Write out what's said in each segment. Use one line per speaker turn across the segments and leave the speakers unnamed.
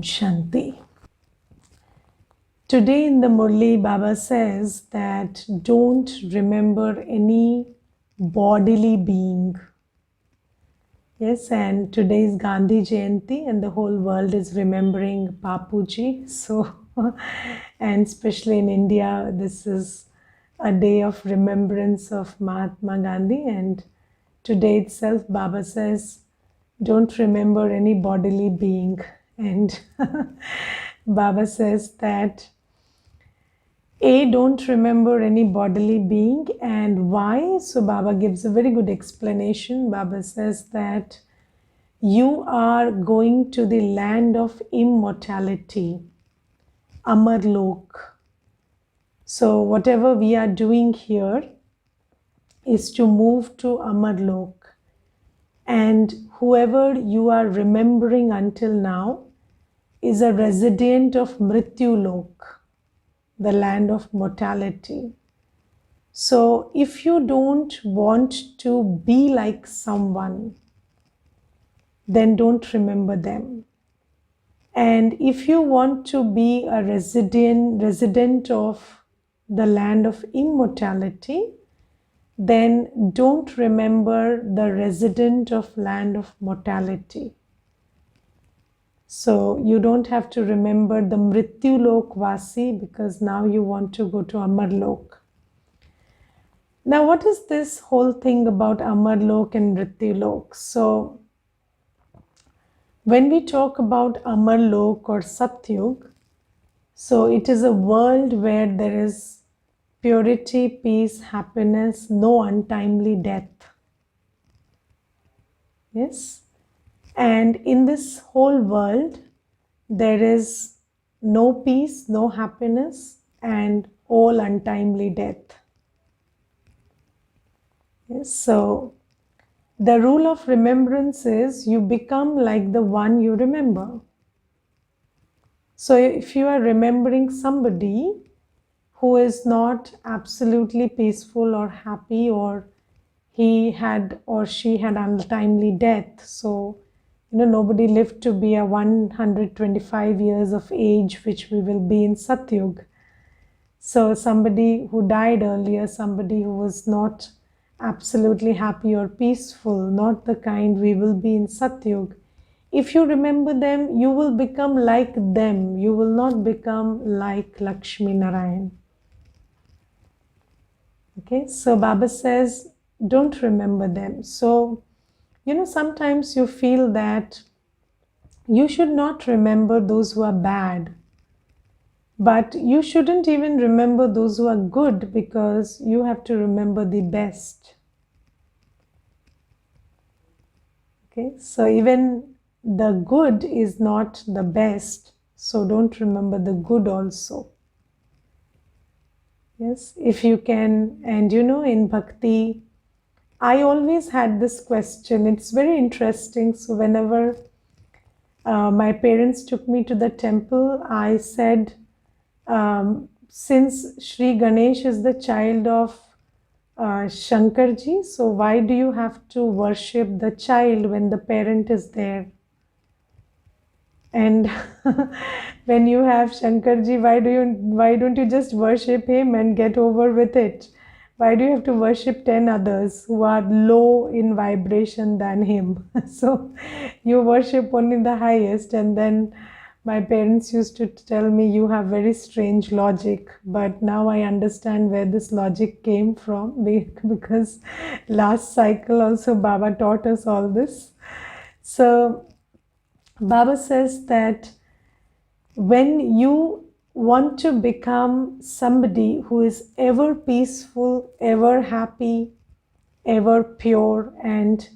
Shanti. Today in the Murli, Baba says that don't remember any bodily being. Yes, and today is Gandhi Jayanti and the whole world is remembering Bapuji. So, and especially in India, this is a day of remembrance of Mahatma Gandhi. And today itself, Baba says, don't remember any bodily being. And Baba says that don't remember any bodily being. And why? So Baba gives a very good explanation. Baba says that you are going to the land of immortality, Amar Lok. So whatever we are doing here is to move to Amar Lok. And whoever you are remembering until now is a resident of Mrityu Lok, the land of mortality. So if you don't want to be like someone, then don't remember them. And if you want to be a resident of the land of immortality, then don't remember the resident of land of mortality. So you don't have to remember the Mrityu Lok Vasi because now you want to go to Amar Lok. Now what is this whole thing about Amar Lok and Mrityu Lok? So when we talk about Amar Lok or Satyug, so it is a world where there is purity, peace, happiness, no untimely death. Yes? And in this whole world, there is no peace, no happiness, and all untimely death. Yes? So the rule of remembrance is you become like the one you remember. So if you are remembering somebody who is not absolutely peaceful or happy, or he had or she had untimely death, so nobody lived to be a 125 years of age, which we will be in Satyug. So somebody who died earlier, somebody who was not absolutely happy or peaceful, not the kind we will be in Satyug. If you remember them, you will become like them. You will not become like Lakshmi Narayan. Okay, so Baba says, don't remember them. So, sometimes you feel that you should not remember those who are bad. But you shouldn't even remember those who are good because you have to remember the best. Okay, so even the good is not the best, so don't remember the good also. Yes, if you can, and in Bhakti, I always had this question. It's very interesting. So whenever my parents took me to the temple, I said, since Sri Ganesh is the child of Shankarji, so why do you have to worship the child when the parent is there? And when you have Shankarji, why don't you just worship him and get over with it? Why do you have to worship 10 others who are low in vibration than him? So you worship only the highest. And then my parents used to tell me, you have very strange logic. But now I understand where this logic came from, because last cycle also Baba taught us all this. So Baba says that when you want to become somebody who is ever peaceful, ever happy, ever pure, and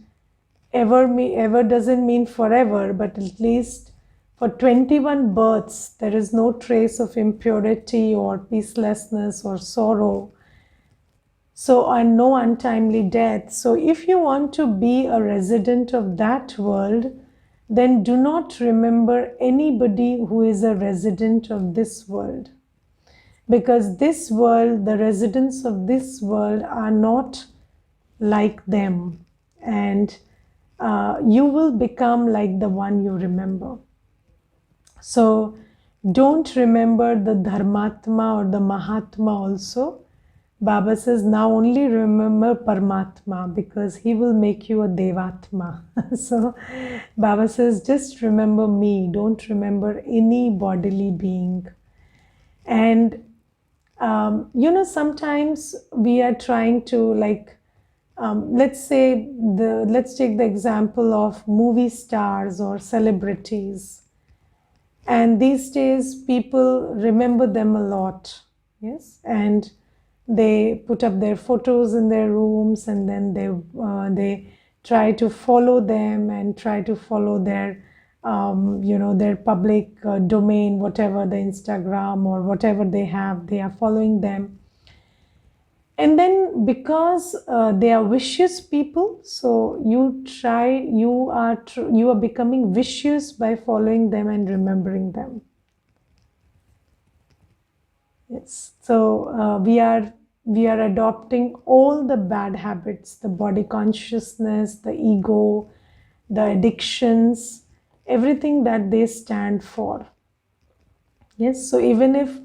ever doesn't mean forever, but at least for 21 births, there is no trace of impurity or peacelessness or sorrow. So, and no untimely death. So if you want to be a resident of that world, then do not remember anybody who is a resident of this world. Because this world, the residents of this world are not like them. And you will become like the one you remember. So don't remember the Dharmatma or the Mahatma also. Baba says now only remember Paramatma because he will make you a Devatma. So Baba says just remember me, don't remember any bodily being. And sometimes we are trying to let's take the example of movie stars or celebrities, and these days people remember them a lot. Yes, and they put up their photos in their rooms, and then they try to follow them and try to follow their public domain, whatever the Instagram or whatever they have, they are following them. And then because they are vicious people, so you are becoming vicious by following them and remembering them. Yes. So we are adopting all the bad habits, the body consciousness, the ego, the addictions, everything that they stand for. Yes. So even if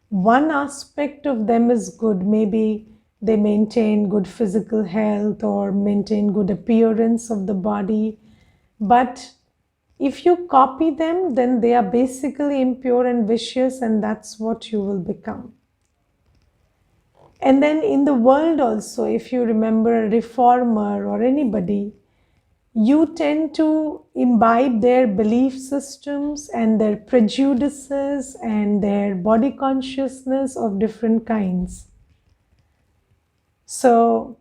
one aspect of them is good, maybe they maintain good physical health or maintain good appearance of the body, but if you copy them, then they are basically impure and vicious, and that's what you will become. And then in the world also, if you remember a reformer or anybody, you tend to imbibe their belief systems and their prejudices and their body consciousness of different kinds. So,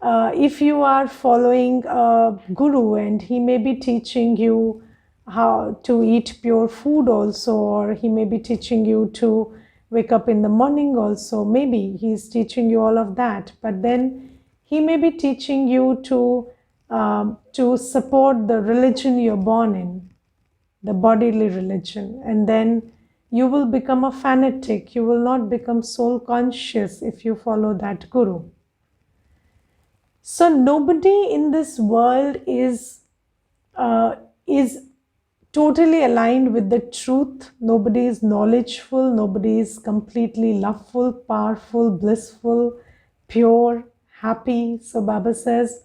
if you are following a guru and he may be teaching you how to eat pure food also, or he may be teaching you to wake up in the morning also, maybe he's teaching you all of that, but then he may be teaching you to support the religion you're born in, the bodily religion, and then you will become a fanatic. You will not become soul conscious if you follow that guru. So nobody in this world is totally aligned with the truth. Nobody is knowledgeful. Nobody is completely loveful, powerful, blissful, pure, happy. So Baba says,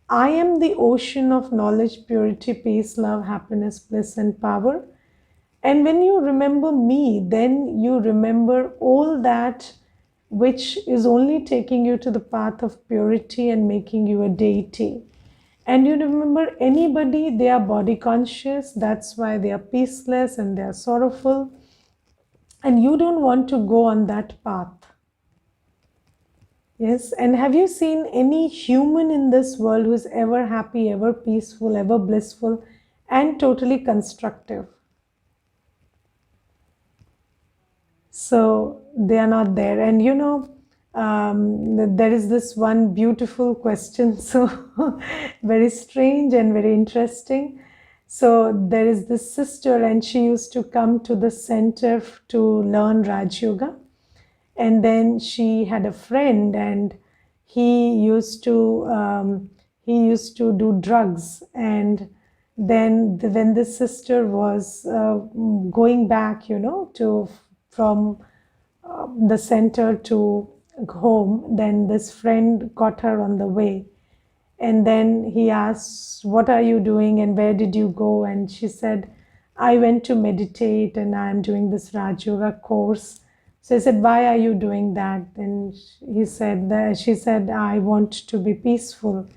I am the ocean of knowledge, purity, peace, love, happiness, bliss, and power. And when you remember me, then you remember all that which is only taking you to the path of purity and making you a deity. And you remember anybody, they are body conscious, that's why they are peaceless and they are sorrowful. And you don't want to go on that path. Yes, and have you seen any human in this world who is ever happy, ever peaceful, ever blissful, and totally constructive? So they are not there. And there is this one beautiful question, so very strange and very interesting. So there is this sister, and she used to come to the center to learn Raj Yoga. And then she had a friend, and he used to do drugs. And then when the sister was going back, to from the center to home, then this friend got her on the way. And then he asked, what are you doing and where did you go? And she said, I went to meditate and I'm doing this Raj Yoga course. So he said, why are you doing that? And she said, I want to be peaceful.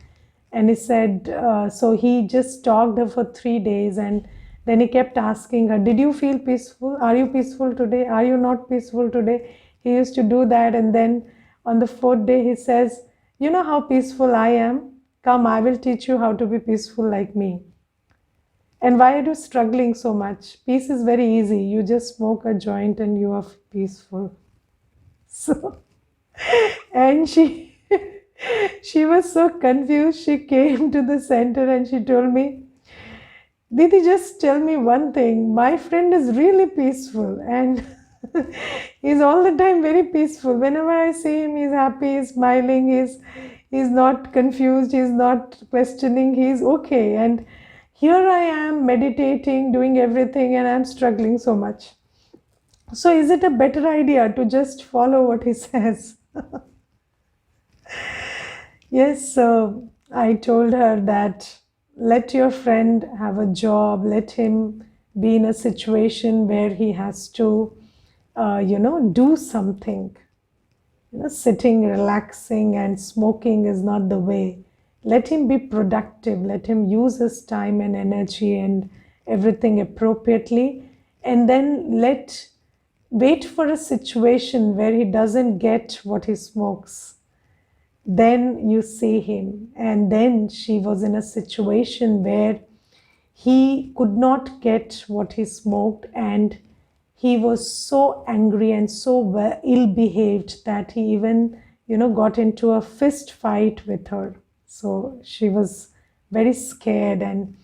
And he said, so he just stalked her for 3 days, and then he kept asking her, did you feel peaceful? Are you peaceful today? Are you not peaceful today? He used to do that. And then on the 4th day, he says, you know how peaceful I am? Come, I will teach you how to be peaceful like me. And why are you struggling so much? Peace is very easy. You just smoke a joint and you are peaceful. So, and she was so confused. She came to the center and she told me, Didi, just tell me one thing. My friend is really peaceful and he's all the time very peaceful. Whenever I see him, he's happy, he's smiling, he's not confused, he's not questioning, he's okay. And here I am meditating, doing everything, and I'm struggling so much. So, is it a better idea to just follow what he says? Yes, so I told her that let your friend have a job, let him be in a situation where he has to, do something. Sitting, relaxing, and smoking is not the way. Let him be productive, let him use his time and energy and everything appropriately, and then wait for a situation where he doesn't get what he smokes. Then you see him. And then she was in a situation where he could not get what he smoked, and he was so angry and so ill behaved that he even got into a fist fight with her. So she was very scared, and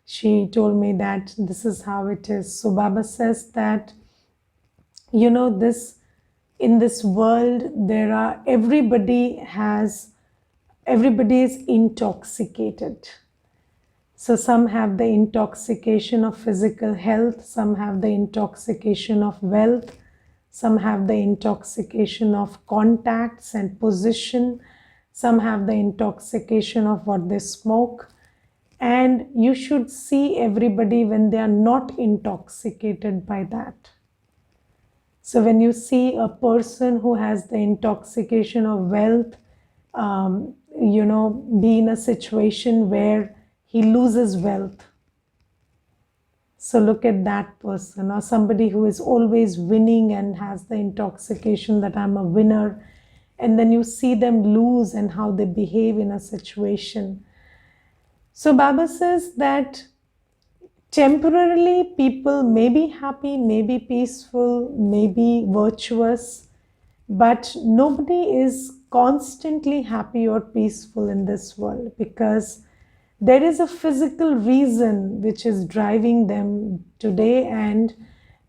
she told me that this is how it is. So Baba says that this in this world there are everybody is intoxicated. So some have the intoxication of physical health, some have the intoxication of wealth, some have the intoxication of contacts and position, some have the intoxication of what they smoke. And you should see everybody when they are not intoxicated by that. So when you see a person who has the intoxication of wealth, be in a situation where he loses wealth. So look at that person, or somebody who is always winning and has the intoxication that I'm a winner. And then you see them lose and how they behave in a situation. So Baba says that temporarily people may be happy, may be peaceful, may be virtuous, but nobody is constantly happy or peaceful in this world, because there is a physical reason which is driving them today. And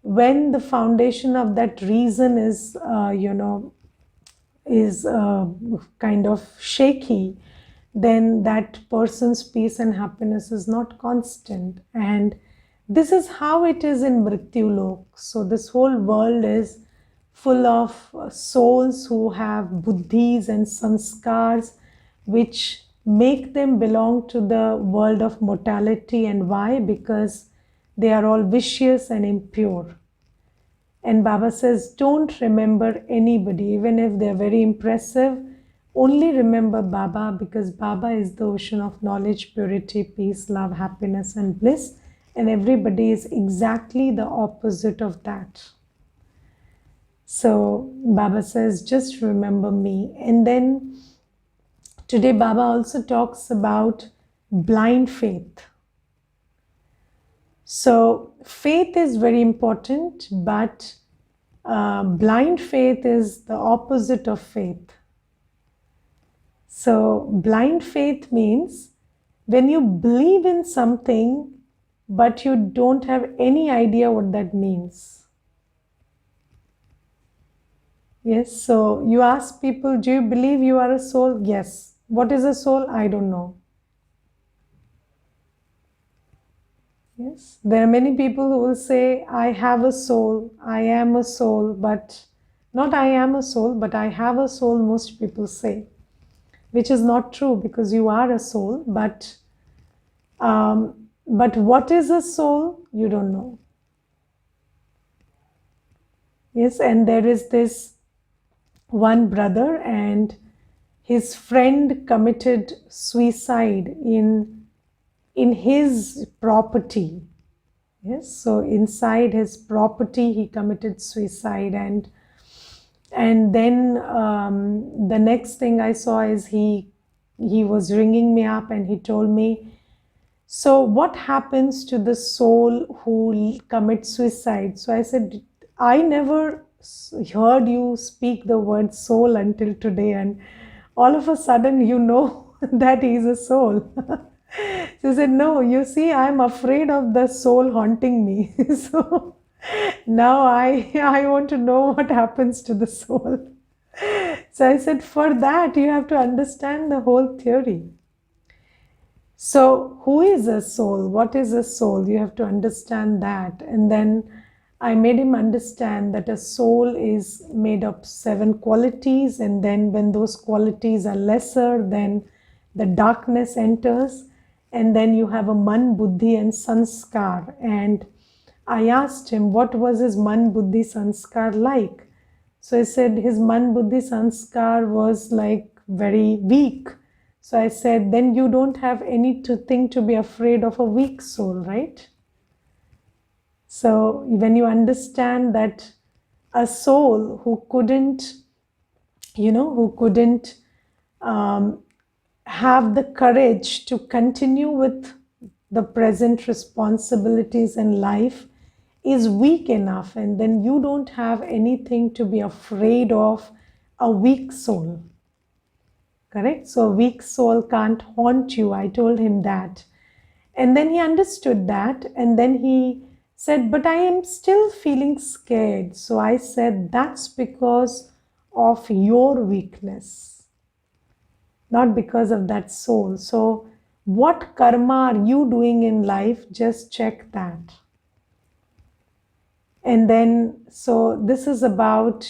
when the foundation of that reason is kind of shaky, then that person's peace and happiness is not constant. And this is how it is in Mrityu Lok. So this whole world is full of souls who have buddhis and sanskars which make them belong to the world of mortality. And why? Because they are all vicious and impure. And Baba says, don't remember anybody, even if they're very impressive. Only remember Baba, because Baba is the ocean of knowledge, purity, peace, love, happiness, and bliss. And everybody is exactly the opposite of that. So Baba says, just remember me. And then today Baba also talks about blind faith. So faith is very important, but blind faith is the opposite of faith. So blind faith means when you believe in something, but you don't have any idea what that means. Yes, so you ask people, do you believe you are a soul? Yes. What is a soul? I don't know. Yes, there are many people who will say, I have a soul, I am a soul, but not I am a soul, but I have a soul, most people say, which is not true, because you are a soul, but what is a soul, you don't know. Yes, and there is this one brother, and his friend committed suicide in his property. Yes, so inside his property he committed suicide, and then the next thing I saw is he was ringing me up, and he told me, so what happens to the soul who commits suicide? So I said, I never heard you speak the word soul until today, and all of a sudden that he is a soul. So he said, no, you see, I'm afraid of the soul haunting me. So now I want to know what happens to the soul. So I said, for that, you have to understand the whole theory. So, who is a soul? What is a soul? You have to understand that. And then I made him understand that a soul is made of 7 qualities, and then when those qualities are lesser, then the darkness enters, and then you have a man, buddhi, and sanskar. And I asked him what was his man, buddhi, sanskar like. So he said his man, buddhi, sanskar was like very weak. So I said, then you don't have anything to be afraid of a weak soul, right? So when you understand that a soul who couldn't, who couldn't um, have the courage to continue with the present responsibilities in life is weak enough, and then you don't have anything to be afraid of a weak soul. Correct? So a weak soul can't haunt you. I told him that. And then he understood that. And then he said, but I am still feeling scared. So I said, that's because of your weakness, not because of that soul. So what karma are you doing in life? Just check that. And then, so this is about,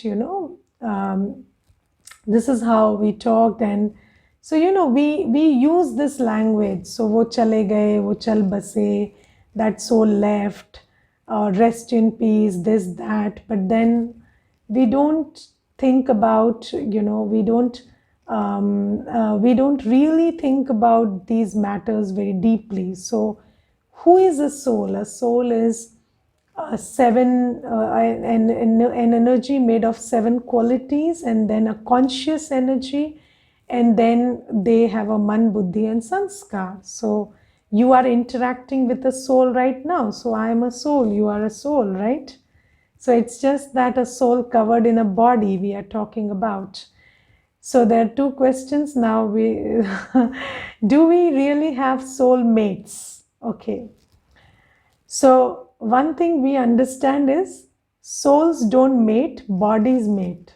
this is how we talked. And so we use this language. So wo chale gaye, wo chal base, that soul left, rest in peace, this that. But then we don't think about, we don't really think about these matters very deeply. So who is a soul? A soul is an energy made of 7 qualities, and then a conscious energy, and then they have a man, buddhi, and sanskar. So you are interacting with a soul right now. So I am a soul, you are a soul, right? So it's just that a soul covered in a body we are talking about. So there are 2 questions now. We do we really have soul mates? Okay. So one thing we understand is souls don't mate, bodies mate.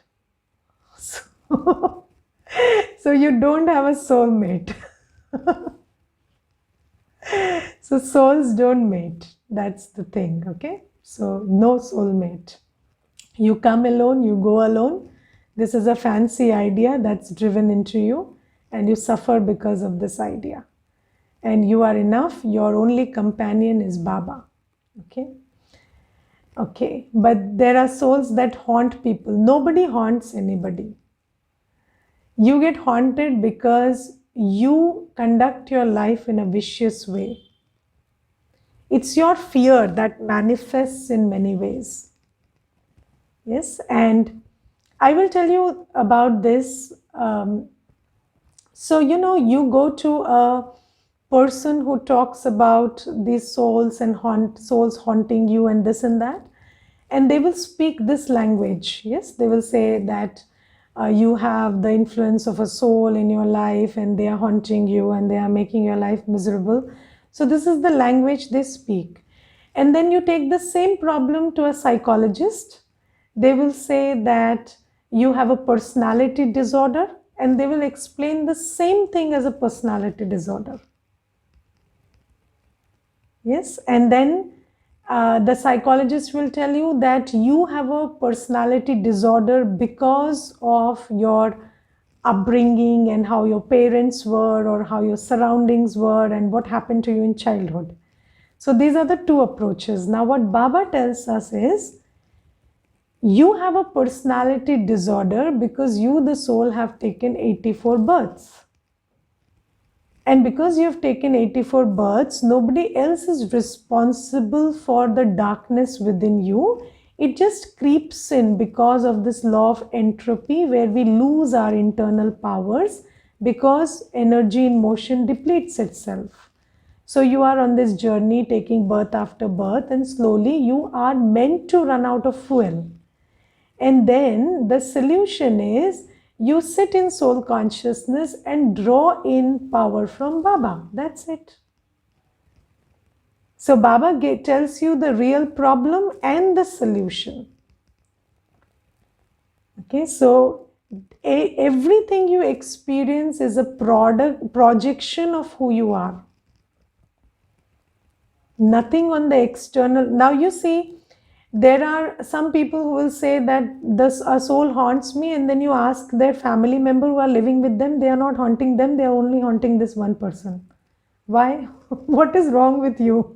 So, so you don't have a soul mate. So souls don't mate. That's the thing, okay? So no soul mate. You come alone, you go alone. This is a fancy idea that's driven into you, and you suffer because of this idea. And you are enough. Your only companion is Baba. Okay. Okay, but there are souls that haunt people. Nobody haunts anybody. You get haunted because you conduct your life in a vicious way. It's your fear that manifests in many ways. Yes, and I will tell you about this. So, you go to a person who talks about these souls and souls haunting you and this and that, and they will speak this language. Yes, they will say that you have the influence of a soul in your life, and they are haunting you and they are making your life miserable. So this is the language they speak. And then you take the same problem to a psychologist. They will say that you have a personality disorder, and they will explain the same thing as a personality disorder. Yes, and then the psychologist will tell you that you have a personality disorder because of your upbringing and how your parents were, or how your surroundings were, and what happened to you in childhood. So these are the 2 approaches. Now what Baba tells us is, you have a personality disorder because you, the soul, have taken 84 births. And because you have taken 84 births, nobody else is responsible for the darkness within you. It just creeps in because of this law of entropy, where we lose our internal powers because energy in motion depletes itself. So you are on this journey taking birth after birth, and slowly you are meant to run out of fuel. And then the solution is, you sit in soul consciousness and draw in power from Baba. That's it. So Baba tells you the real problem and the solution. Okay, so everything you experience is a projection of who you are. Nothing on the external. Now you see, there are some people who will say that this a soul haunts me, and then you ask their family member who are living with them, they are not haunting them, they are only haunting this one person. Why? What is wrong with you?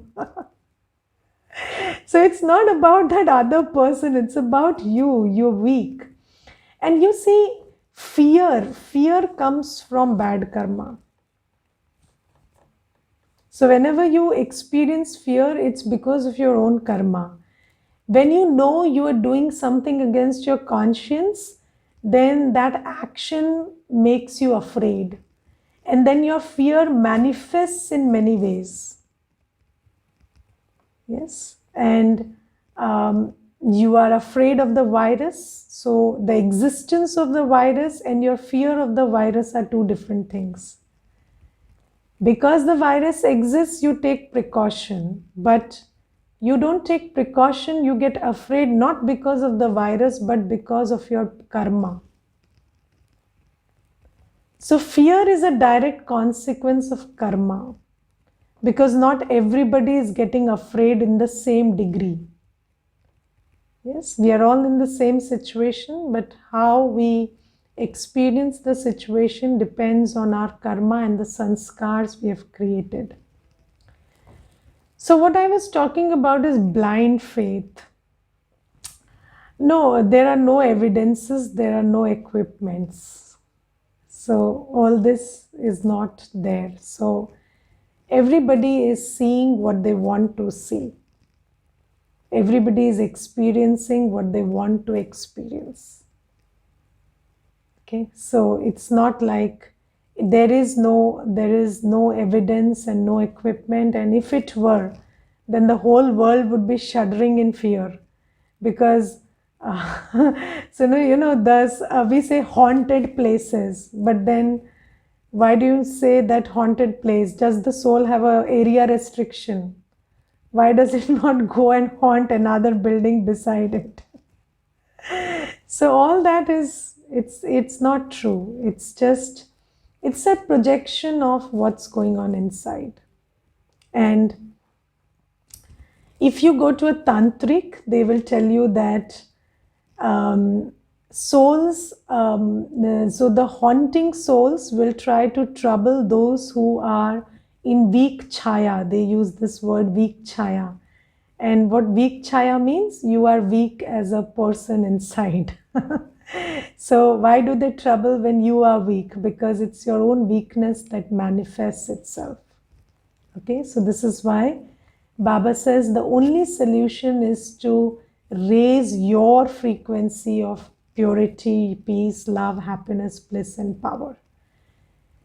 So it's not about that other person, it's about you. You're weak. And you see, fear comes from bad karma. So whenever you experience fear, it's because of your own karma. When you know you are doing something against your conscience, then that action makes you afraid. And then your fear manifests in many ways. Yes. And you are afraid of the virus. So the existence of the virus and your fear of the virus are two different things. Because the virus exists, you take precaution, but you don't take precaution, you get afraid not because of the virus, but because of your karma. So fear is a direct consequence of karma, because not everybody is getting afraid in the same degree. Yes, we are all in the same situation, but how we experience the situation depends on our karma and the sanskars we have created. So what I was talking about is blind faith. No, there are no evidences, there are no equipments. So all this is not there. So everybody is seeing what they want to see. Everybody is experiencing what they want to experience. Okay, so it's not like there is no evidence and no equipment, and if it were, then the whole world would be shuddering in fear, because so thus we say haunted places, but then why do you say that haunted place? Does the soul have a area restriction? Why does it not go and haunt another building beside it? So all that is, it's not true. It's a projection of what's going on inside. And if you go to a tantric, they will tell you that souls, so the haunting souls will try to trouble those who are in weak chaya. They use this word weak chaya. And what weak chaya means? You are weak as a person inside. So why do they trouble when you are weak? Because it's your own weakness that manifests itself. Okay, so this is why Baba says the only solution is to raise your frequency of purity, peace, love, happiness, bliss, and power.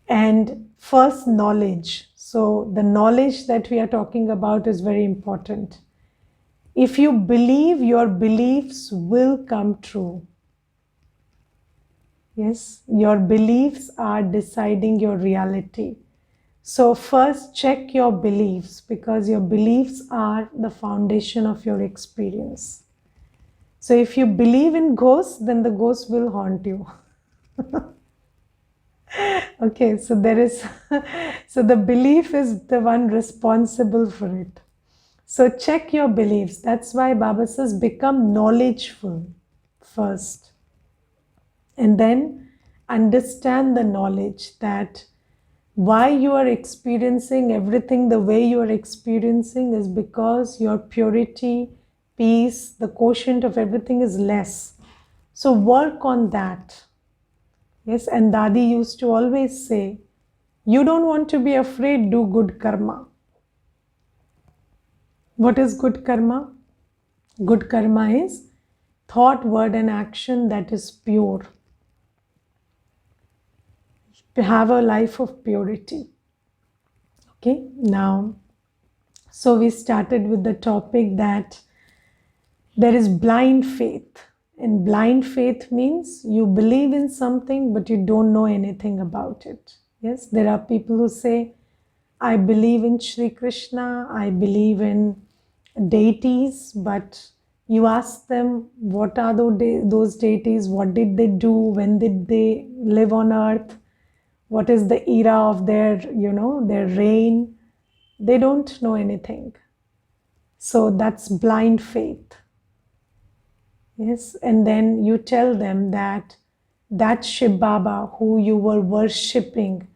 And first, knowledge. So the knowledge that we are talking about is very important. If you believe, your beliefs will come true. Yes, your beliefs are deciding your reality. So first check your beliefs, because your beliefs are the foundation of your experience. So if you believe in ghosts, then the ghosts will haunt you. Okay, so so the belief is the one responsible for it. So check your beliefs. That's why Baba says become knowledgeful first. And then understand the knowledge that why you are experiencing everything the way you are experiencing is because your purity, peace, the quotient of everything is less. So work on that. Yes, and Dadi used to always say, you don't want to be afraid, do good karma. What is good karma? Good karma is thought, word, and action that is pure. To have a life of purity. Okay, now, so we started with the topic that there is blind faith. And blind faith means you believe in something, but you don't know anything about it. Yes, there are people who say, I believe in Shri Krishna, I believe in deities, but you ask them, what are those deities? What did they do? When did they live on earth? What is the era of their reign? They don't know anything. So that's blind faith. Yes, and then you tell them that that Shiv Baba who you were worshipping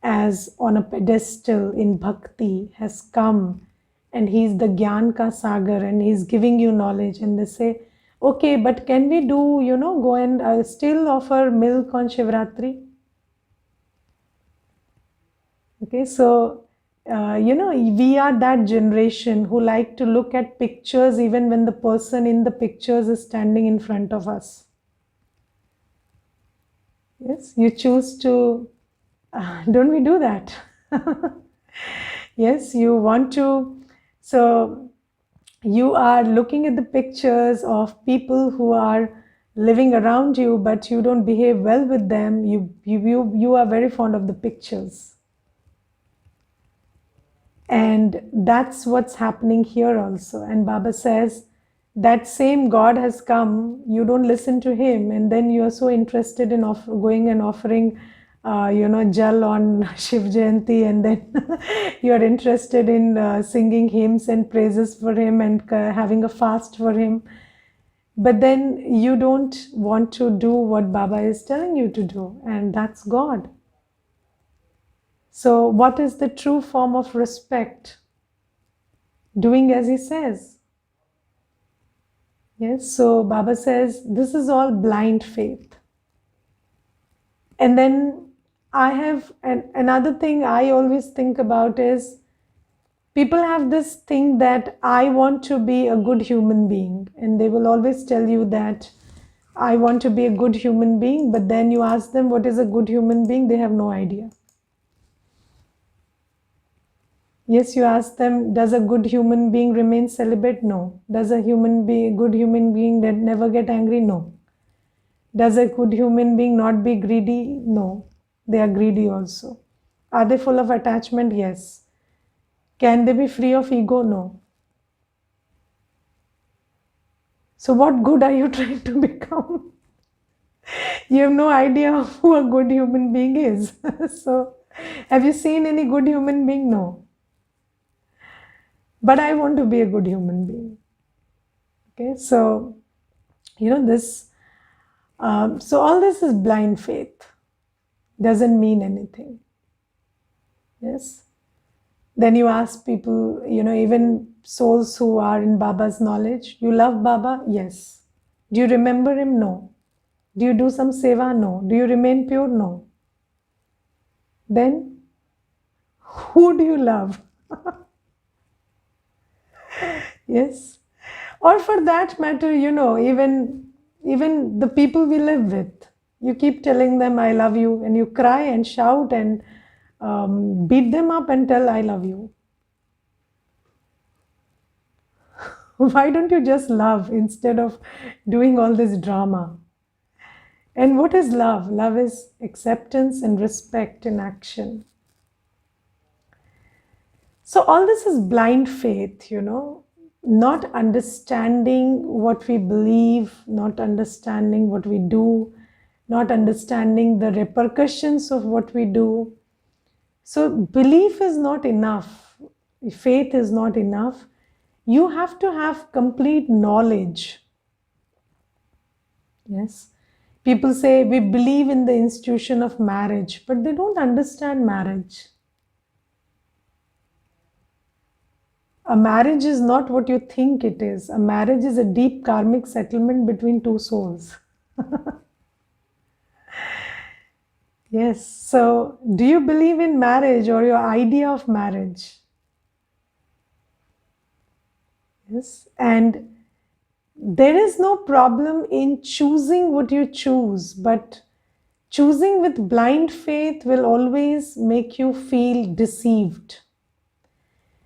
as on a pedestal in bhakti has come, and he's the Gyan ka Sagar and he's giving you knowledge. And they say, okay, but can we do, go and still offer milk on Shivratri? Okay, so we are that generation who like to look at pictures even when the person in the pictures is standing in front of us. Yes, you choose to, don't we do that? Yes, you want to, so you are looking at the pictures of people who are living around you, but you don't behave well with them. You are very fond of the pictures. And that's what's happening here also. And Baba says, that same God has come, you don't listen to him, and then you are so interested in going and offering, jal on Shiv Jayanti, and then you are interested in singing hymns and praises for him and having a fast for him. But then you don't want to do what Baba is telling you to do, and that's God. So, what is the true form of respect? Doing as he says. Yes, so Baba says this is all blind faith. And then I have another thing I always think about is people have this thing that I want to be a good human being, and they will always tell you that I want to be a good human being, but then you ask them what is a good human being, they have no idea. Yes, you ask them, does a good human being remain celibate? No. Does a good human being that never get angry? No. Does a good human being not be greedy? No. They are greedy also. Are they full of attachment? Yes. Can they be free of ego? No. So what good are you trying to become? You have no idea who a good human being is. So have you seen any good human being? No. But I want to be a good human being. Okay, so this. So all this is blind faith. Doesn't mean anything. Yes. Then you ask people, even souls who are in Baba's knowledge, you love Baba? Yes. Do you remember him? No. Do you do some seva? No. Do you remain pure? No. Then who do you love? Yes. Or for that matter, even the people we live with, you keep telling them I love you, and you cry and shout and beat them up and tell I love you. Why don't you just love instead of doing all this drama? And what is love? Love is acceptance and respect in action. So all this is blind faith, not understanding what we believe, not understanding what we do, not understanding the repercussions of what we do. So belief is not enough. Faith is not enough. You have to have complete knowledge. Yes. People say we believe in the institution of marriage, but they don't understand marriage. A marriage is not what you think it is. A marriage is a deep karmic settlement between two souls. Yes. So, do you believe in marriage or your idea of marriage? Yes. And there is no problem in choosing what you choose, but choosing with blind faith will always make you feel deceived.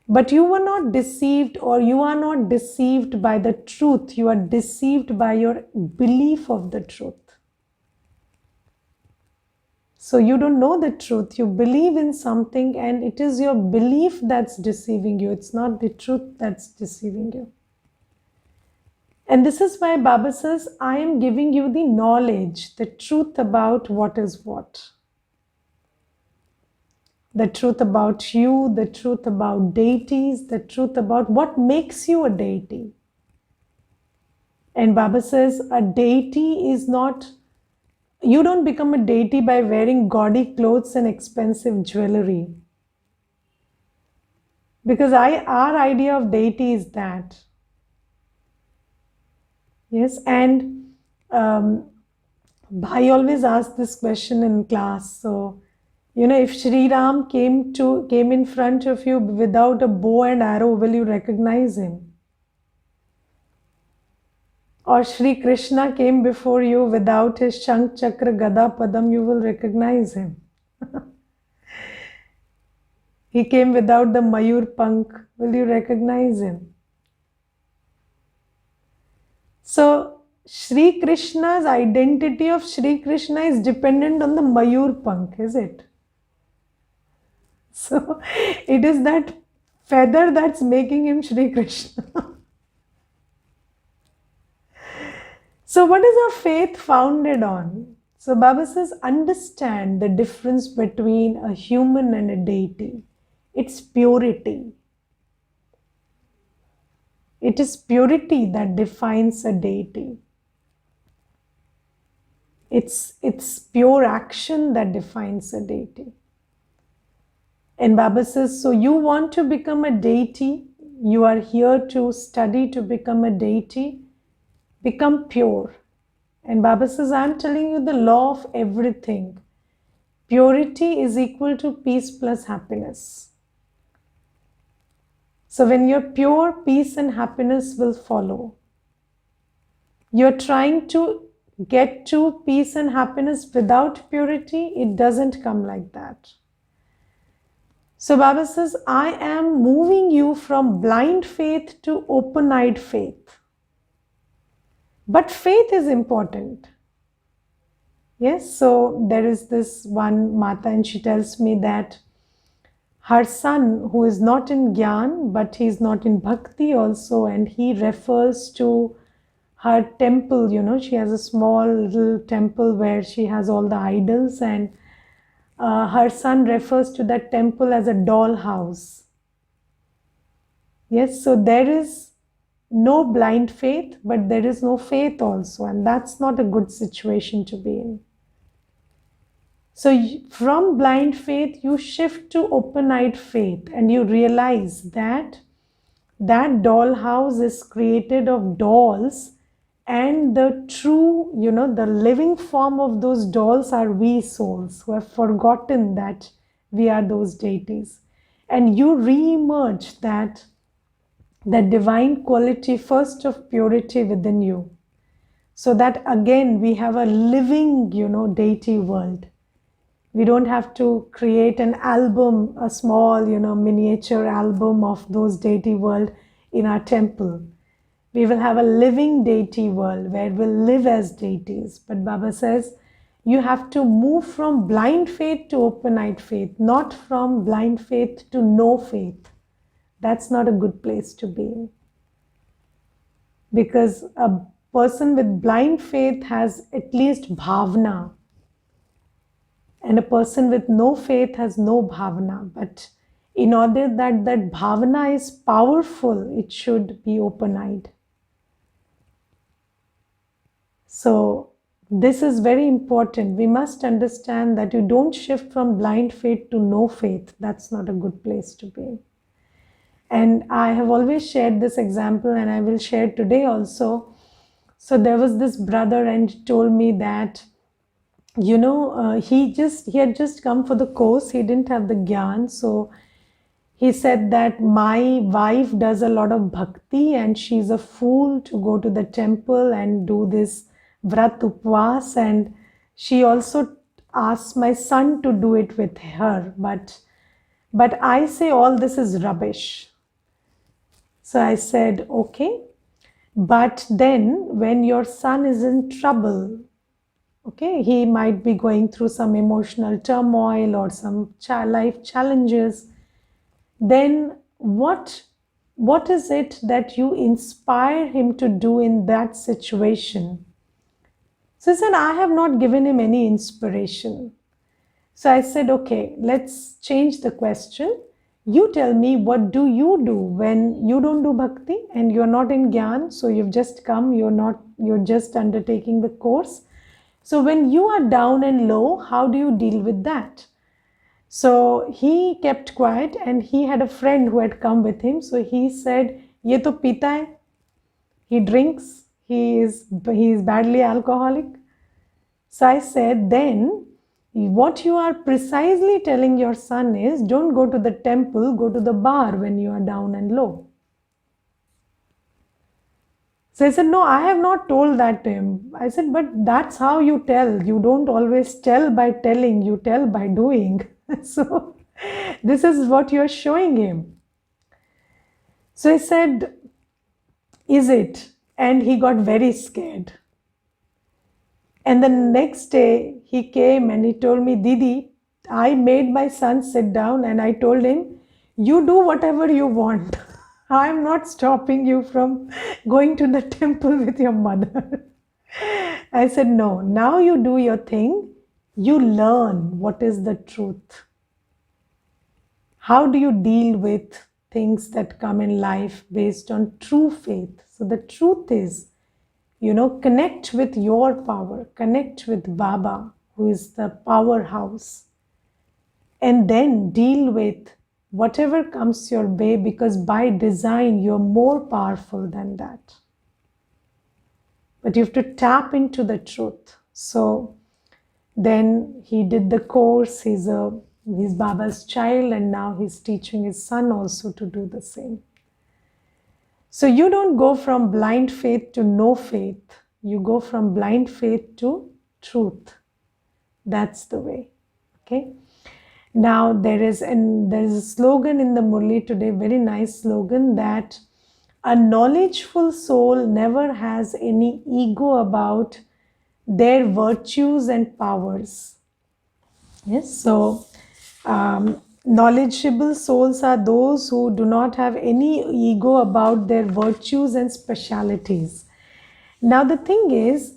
But you were not deceived, or you are not deceived by the truth. You are deceived by your belief of the truth. So you don't know the truth. You believe in something, and it is your belief that's deceiving you. It's not the truth that's deceiving you. And this is why Baba says, I am giving you the knowledge, the truth about what is what. the truth about you, the truth about deities, the truth about what makes you a deity. And Baba says a deity is not, you don't become a deity by wearing gaudy clothes and expensive jewelry. Because our idea of deity is that. Yes, and I always ask this question in class. So, if Sri Ram came in front of you without a bow and arrow, will you recognize him? Or Sri Krishna came before you without his Shank, Chakra, Gada, Padam, you will recognize him. He came without the Mayur Pank, will you recognize him? So, Sri Krishna's identity of Sri Krishna is dependent on the Mayur Pank, is it? So, it is that feather that's making him Sri Krishna. So, what is our faith founded on? So, Baba says, understand the difference between a human and a deity. It's purity. It is purity that defines a deity. It's pure action that defines a deity. And Baba says, so you want to become a deity, you are here to study to become a deity, become pure. And Baba says, I'm telling you the law of everything. Purity is equal to peace plus happiness. So when you're pure, peace and happiness will follow. You're trying to get to peace and happiness without purity, it doesn't come like that. So Baba says, I am moving you from blind faith to open-eyed faith. But faith is important. Yes, so there is this one Mata and she tells me that her son, who is not in Gyan, but he is not in Bhakti also, and he refers to her temple, she has a small little temple where she has all the idols, and her son refers to that temple as a doll house. Yes, so there is no blind faith, but there is no faith also, and that's not a good situation to be in. So from blind faith, you shift to open-eyed faith, and you realize that that dollhouse is created of dolls, and the true, the living form of those dolls are we souls who have forgotten that we are those deities. And you re-emerge that divine quality first of purity within you. So that again, we have a living, deity world. We don't have to create an album, a small, miniature album of those deity world in our temple. We will have a living deity world where we'll live as deities. But Baba says, you have to move from blind faith to open-eyed faith, not from blind faith to no faith. That's not a good place to be in. Because a person with blind faith has at least bhavna. And a person with no faith has no bhavana. But in order that bhavana is powerful, it should be open-eyed. So this is very important. We must understand that you don't shift from blind faith to no faith. That's not a good place to be in. And I have always shared this example, and I will share today also. So there was this brother, and he told me that he had just come for the course. He didn't have the gyan. So he said that my wife does a lot of bhakti and she's a fool to go to the temple and do this vrat upvas. And she also asked my son to do it with her. But I say all this is rubbish. So I said, okay. But then when your son is in trouble, okay, he might be going through some emotional turmoil or some life challenges, then what is it that you inspire him to do in that situation? So he said, I have not given him any inspiration. So I said, okay, let's change the question. You tell me, what do you do when you don't do bhakti and you're not in Gyan? So you've just come, you're just undertaking the course. So when you are down and low, how do you deal with that? So he kept quiet, and he had a friend who had come with him. So he said, Ye to pita hai. He drinks, he is badly alcoholic. So I said, then what you are precisely telling your son is, don't go to the temple, go to the bar when you are down and low. So I said, no, I have not told that to him. I said, but that's how you tell. You don't always tell by telling, you tell by doing. So this is what you're showing him. So I said, is it? And he got very scared. And the next day he came and he told me, Didi, I made my son sit down and I told him, you do whatever you want. I'm not stopping you from going to the temple with your mother. I said, no, now you do your thing. You learn what is the truth. How do you deal with things that come in life based on true faith? So the truth is, connect with your power, connect with Baba, who is the powerhouse, and then deal with whatever comes your way, because by design you're more powerful than that. But you have to tap into the truth. So then he did the course, he's Baba's child, and now he's teaching his son also to do the same. So you don't go from blind faith to no faith. You go from blind faith to truth. That's the way. Okay. Now there is a slogan in the Murli today, very nice slogan, that a knowledgeful soul never has any ego about their virtues and powers. Yes. So knowledgeable souls are those who do not have any ego about their virtues and specialities. Now the thing is,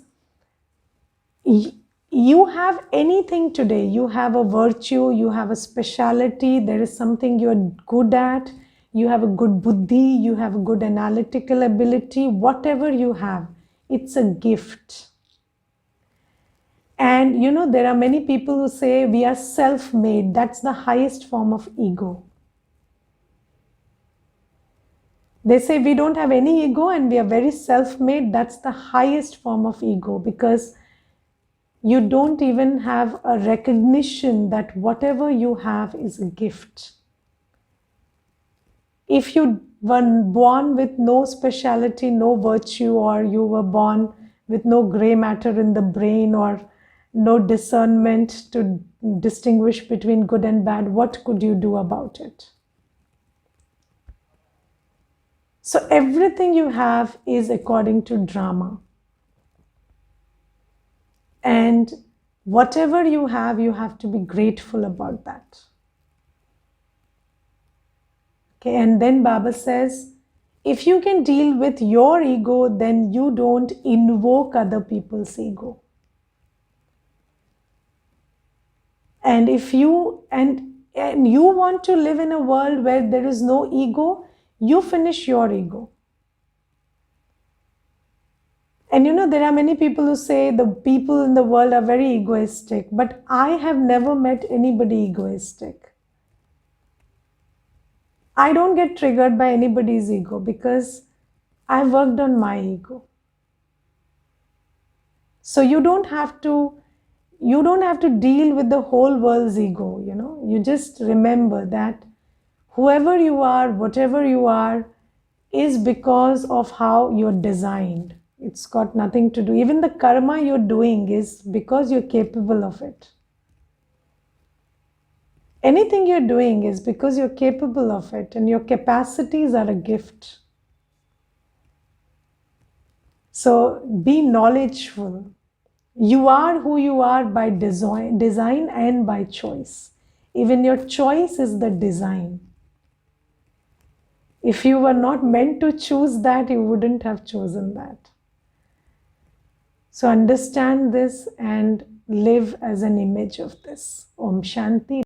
you have anything today. You have a virtue, you have a speciality, there is something you're good at, you have a good buddhi, you have a good analytical ability, whatever you have, it's a gift. And there are many people who say we are self-made. That's the highest form of ego. They say we don't have any ego and we are very self-made. That's the highest form of ego, because you don't even have a recognition that whatever you have is a gift. If you were born with no speciality, no virtue, or you were born with no gray matter in the brain or no discernment to distinguish between good and bad, what could you do about it? So everything you have is according to drama. And whatever you have to be grateful about that. Okay, and then Baba says, if you can deal with your ego, then you don't invoke other people's ego. And if you you want to live in a world where there is no ego, you finish your ego. And there are many people who say the people in the world are very egoistic, but I have never met anybody egoistic. I don't get triggered by anybody's ego because I worked on my ego. So you don't have to deal with the whole world's ego, You just remember that whoever you are, whatever you are, is because of how you're designed. It's got nothing to do. Even the karma you're doing is because you're capable of it. Anything you're doing is because you're capable of it, and your capacities are a gift. So be knowledgeful. You are who you are by design and by choice. Even your choice is the design. If you were not meant to choose that, you wouldn't have chosen that. So understand this and live as an image of this. Om Shanti.